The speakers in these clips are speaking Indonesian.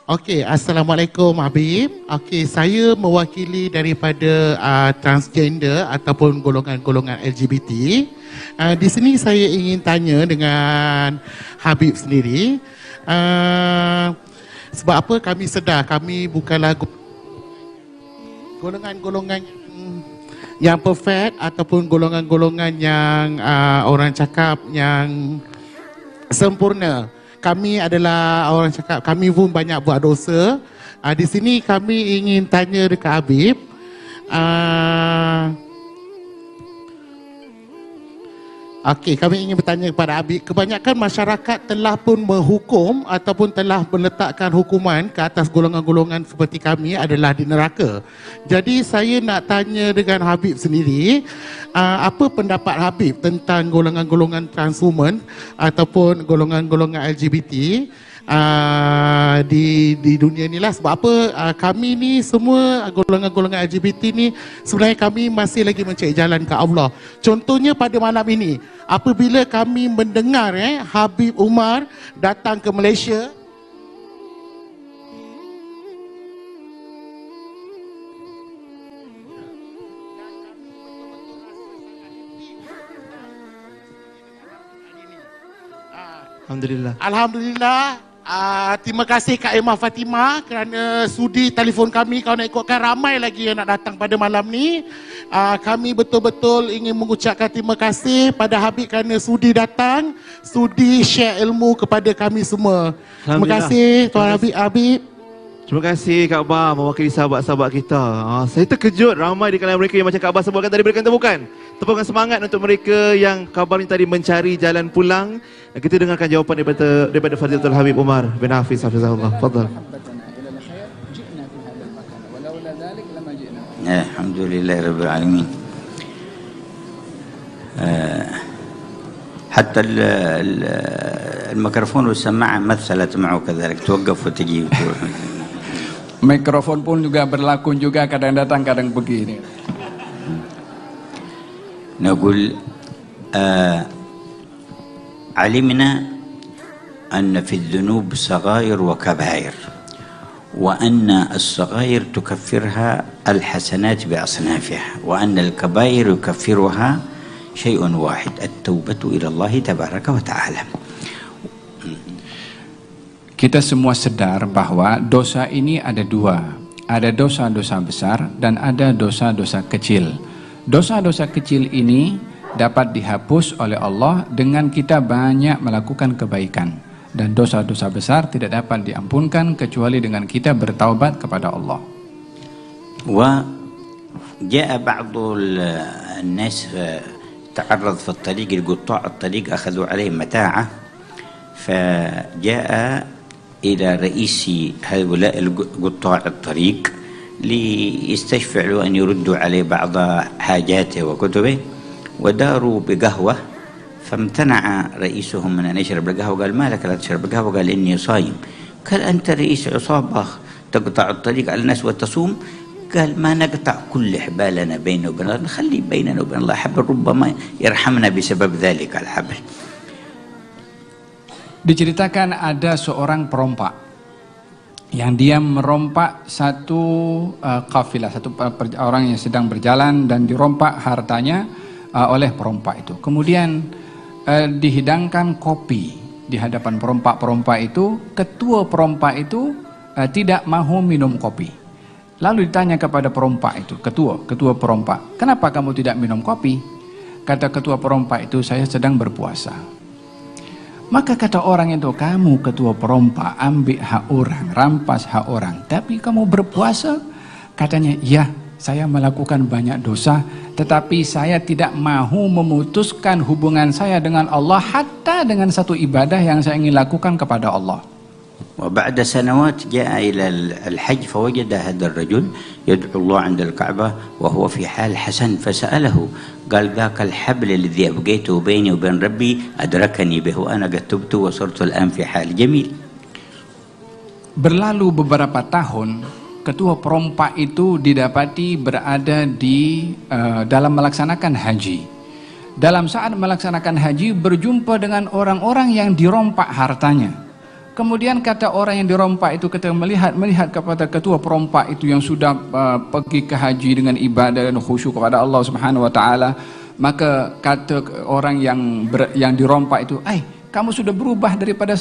Okey, Assalamualaikum Habib. Okey, saya mewakili daripada transgender ataupun golongan-golongan LGBT. Di sini saya ingin tanya dengan Habib sendiri. Sebab apa kami sedar kami bukanlah golongan-golongan yang perfect ataupun golongan-golongan yang orang cakap yang sempurna. Kami adalah orang cakap kami pun banyak buat dosa. Di sini kami ingin tanya dekat Habib. Okey, kami ingin bertanya kepada Habib. Kebanyakan masyarakat telah pun menghukum ataupun telah meletakkan hukuman ke atas golongan-golongan seperti kami adalah di neraka. Jadi saya nak tanya dengan Habib sendiri, apa pendapat Habib tentang golongan-golongan transhuman ataupun golongan-golongan LGBT di dunia ni lah. Sebab apa kami ni semua golongan-golongan LGBT ni sebenarnya kami masih lagi mencari jalan ke Allah. Contohnya pada malam ini, apabila kami mendengar Habib Umar datang ke Malaysia, Alhamdulillah. Terima kasih Kak Emma Fatimah kerana sudi telefon kami. Kalau nak ikutkan, ramai lagi yang nak datang pada malam ni. Kami betul-betul ingin mengucapkan terima kasih pada Habib kerana sudi datang, sudi share ilmu kepada kami semua. Terima kasih Tuan Habib. Terima kasih Kak Bah mewakili sahabat-sahabat kita. Saya terkejut ramai di kalangan mereka yang macam Kak Bah sebutkan tadi, berikan tepukan. Tepukan semangat untuk mereka yang kabarnya tadi mencari jalan pulang. Dan kita dengarkan jawapan daripada Fadilatul Habib Umar bin Hafiz Hafizahullah. Fadal. Alhamdulillahirabbil alamin. حتى الميكروفون والسماعة مثلت معه كذلك توقف وتجي. Mikrofon pun juga berlaku juga, kadang datang kadang begini. نقول علمنا أن في الذنوب صغائر وكبائر، وأن الصغائر تكفرها الحسنات بأصنافها، وأن الكبائر يكفرها شيء واحد، التوبة إلى الله تبارك وتعالى. Kita semua sadar bahwa dosa ini ada dua. Ada dosa-dosa besar dan ada dosa-dosa kecil. Dosa-dosa kecil ini dapat dihapus oleh Allah dengan kita banyak melakukan kebaikan. Dan dosa-dosa besar tidak dapat diampunkan kecuali dengan kita bertaubat kepada Allah. وجاء بعض الناس تعرض في الطريق، القطاع الطريق أخذوا عليه متاعة، فجاء إلى رئيس هؤلاء قطاع الطريق ليستشفع له أن يردوا عليه بعض حاجاته وكتبه، وداروا بقهوة، فامتنع رئيسهم من أن يشرب القهوة. قال ما لك لا تشرب القهوة؟ قال إني صايم. قال أنت رئيس عصابة تقطع الطريق على الناس وتصوم؟ قال ما نقطع كل حبالنا بيننا وبين الله، نخلي بيننا وبين الله حبل ربما يرحمنا بسبب ذلك الحبل. Diceritakan ada seorang perompak yang dia merompak satu kafilah, satu orang yang sedang berjalan dan dirompak hartanya oleh perompak itu. Kemudian dihidangkan kopi di hadapan perompak-perompak itu. Ketua perompak itu tidak mahu minum kopi. Lalu ditanya kepada perompak itu, ketua perompak, kenapa kamu tidak minum kopi? Kata ketua perompak itu, saya sedang berpuasa. Maka kata orang itu, kamu ketua perompak, ambil hak orang, rampas hak orang, tapi kamu berpuasa? Katanya, ya, saya melakukan banyak dosa, tetapi saya tidak mahu memutuskan hubungan saya dengan Allah, hatta dengan satu ibadah yang saya ingin lakukan kepada Allah. وبعد سنوات جاء إلى الحج فوجد هذا الرجل يدعو الله عند الكعبة وهو في حال حسن، فسأله قال ذاك الحبل الذي أبقيته بيني وبين ربي أدركني به وأنا قد تبت وصرت الآن في حال جميل. Berlalu beberapa tahun, ketua perompak itu didapati berada di dalam melaksanakan haji. Dalam saat melaksanakan haji berjumpa dengan orang-orang yang dirompak hartanya. Kemudian kata orang yang dirompak itu ketika melihat kepada ketua perompak itu yang sudah pergi ke haji dengan ibadah dan khusyuk kepada Allah Subhanahu wa taala, maka kata orang yang dirompak itu, kamu sudah berubah daripada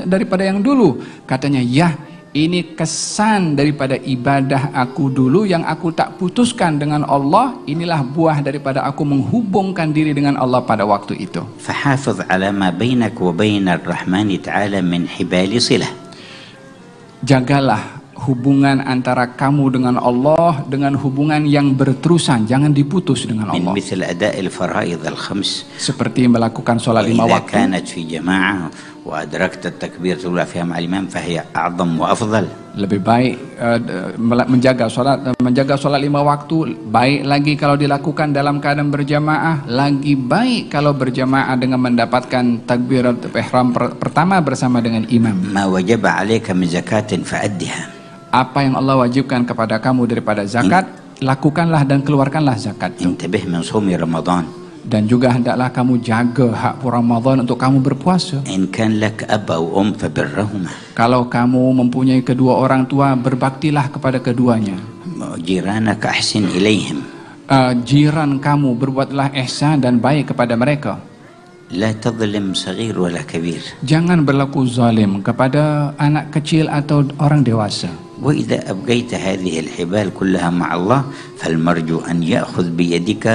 daripada yang dulu." Katanya, "Ya, ini kesan daripada ibadah aku dulu yang aku tak putuskan dengan Allah. Inilah buah daripada aku menghubungkan diri dengan Allah pada waktu itu." فحافظ على ما بينك وبين الرحمن تعالى من حبال صلة. Jagalah hubungan antara kamu dengan Allah dengan hubungan yang berterusan, jangan diputus dengan من Allah. مثل أداء الفرائض الخمس. Seperti melakukan sholat 5 وإذا waktu. كانت في جماعة وأدركت التكبيرة الأولى فيها مع الإمام فهي أعظم وأفضل. Lebih baik menjaga sholat 5 waktu, baik lagi kalau dilakukan dalam keadaan berjamaah, lagi baik kalau berjamaah dengan mendapatkan takbirat ihram pertama bersama dengan imam. ما وجب عليك من زكاة فأدها. Apa yang Allah wajibkan kepada kamu daripada zakat, lakukanlah dan keluarkanlah zakat itu. انتبه من صوم رمضان. Dan juga hendaklah kamu jaga hak Ramadan untuk kamu berpuasa. إن كان لك أب أو أم فبرهما. Kalau kamu mempunyai kedua orang tua, berbaktilah kepada keduanya. جيرانك أحسن إليهم. Jiran kamu, berbuatlah ihsan dan baik kepada mereka. لا تظلم صغير ولا كبير. Jangan berlaku zalim kepada anak kecil atau orang dewasa. وإذا أبقيت هذه الحبال كلها مع الله فالمرجو أن يأخذ بيدك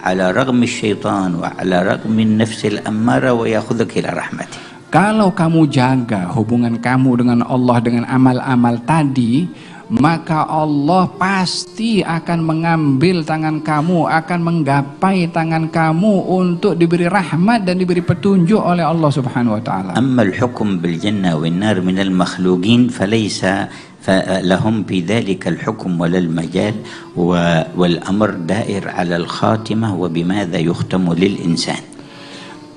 على رغم الشيطان وعلى رغم النفس الأمارة ويأخذك إلى رحمته. Kalau kamu jaga hubungan kamu dengan Allah dengan amal-amal tadi, maka Allah pasti akan mengambil tangan kamu, akan menggapai tangan kamu untuk diberi rahmat dan diberi petunjuk oleh Allah Subhanahu wa taala. أما الحكم بالجنة والنار من المخلوقين فليس لهم في ذلك الحكم ولا المجال والأمر دائر على الخاتمة وبماذا يختم للإنسان.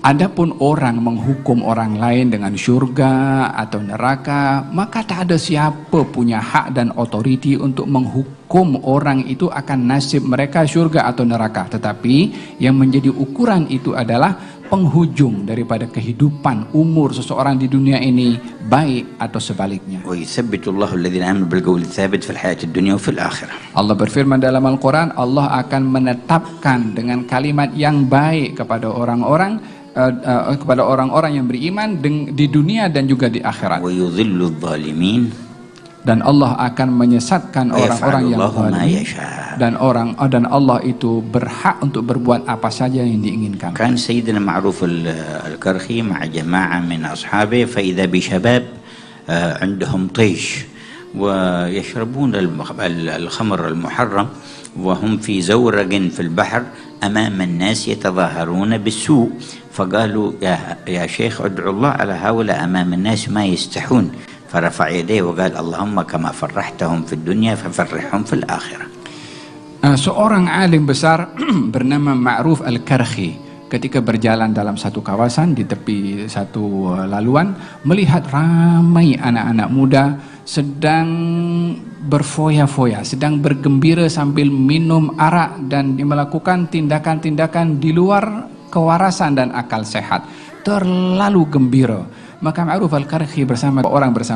Adapun orang menghukum orang lain dengan surga atau neraka, maka tak ada siapa punya hak dan otoriti untuk menghukum orang itu akan nasib mereka surga atau neraka. Tetapi yang menjadi ukuran itu adalah penghujung daripada kehidupan umur seseorang di dunia ini, baik atau sebaliknya. ويثبت الله الذين آمنوا بالقول الثابت في الحياة الدنيا وفي الآخرة. Allah berfirman dalam Al-Quran, Allah akan menetapkan dengan kalimat yang baik kepada orang-orang yang beriman di dunia dan juga di akhirat. ويضل الظالمين. Dan Allah akan menyesatkan orang-orang yang zalim. Dan Allah itu berhak untuk berbuat apa saja yang diinginkan. كان سيدنا معروف الكرخي مع جماعة من أصحابه فإذا بشباب عندهم طيش ويشربون الخمر المحرم وهم في زورق في البحر أمام الناس يتظاهرون بالسوء فقالوا يا شيخ ادعوا الله على هؤلاء أمام الناس ما يستحون فرفع يديه وقال اللهم كما فرحتهم في الدنيا ففرحهم في الآخرة. Seorang alim besar bernama Ma'ruf Al-Karhi ketika berjalan dalam satu kawasan di tepi satu laluan melihat ramai anak-anak muda sedang berfoya-foya, sedang bergembira sambil minum arak dan melakukan tindakan-tindakan di luar kewarasan dan akal sehat, terlalu gembira. Maka Ma'ruf Al-Karhi bersama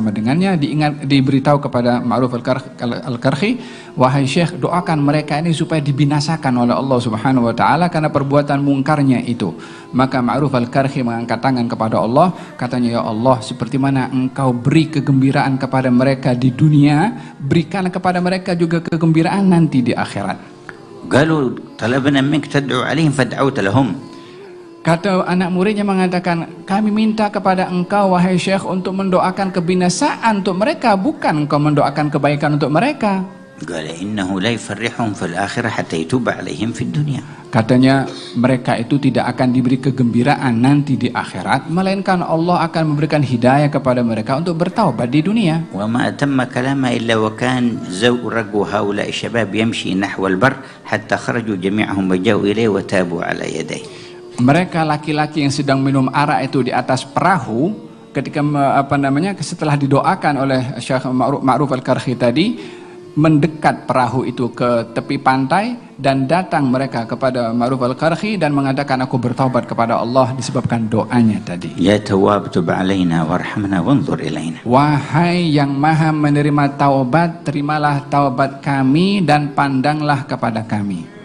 dengannya diberitahu kepada Ma'ruf Al-Karhi, wahai Syekh, doakan mereka ini supaya dibinasakan oleh Allah Subhanahu wa taala karena perbuatan mungkarnya itu. Maka Ma'ruf Al-Karhi mengangkat tangan kepada Allah, katanya, ya Allah, seperti mana engkau beri kegembiraan kepada mereka di dunia, berikan kepada mereka juga kegembiraan nanti di akhirat. قالوا طلبنا منك تدعو عليهم فدعوت لهم. Kata anak muridnya mengatakan, kami minta kepada engkau wahai Syekh untuk mendoakan kebinasaan untuk mereka, bukan engkau mendoakan kebaikan untuk mereka. قال إنه لا يفرحهم في الآخرة حتى يتوب عليهم في الدنيا. Katanya mereka itu tidak akan diberi kegembiraan nanti di akhirat, melainkan Allah akan memberikan hidayah kepada mereka untuk bertaubat di dunia. وما أتم كلامه إلا وكان زورق هؤلاء الشباب يمشي نحو البر حتى خرجوا جميعهم وجاءوا إليه وتابوا على يديه. Mereka laki-laki yang sedang minum arak itu di atas perahu ketika setelah didoakan oleh Syekh Ma'ruf Al-Karhi tadi, mendekat perahu itu ke tepi pantai dan datang mereka kepada Ma'ruf al-Qarhi dan mengatakan aku bertaubat kepada Allah disebabkan doanya tadi. يا تواب تب علينا وارحمنا وانظر إلينا. Wahai yang maha menerima taubat, terimalah taubat kami dan pandanglah kepada kami.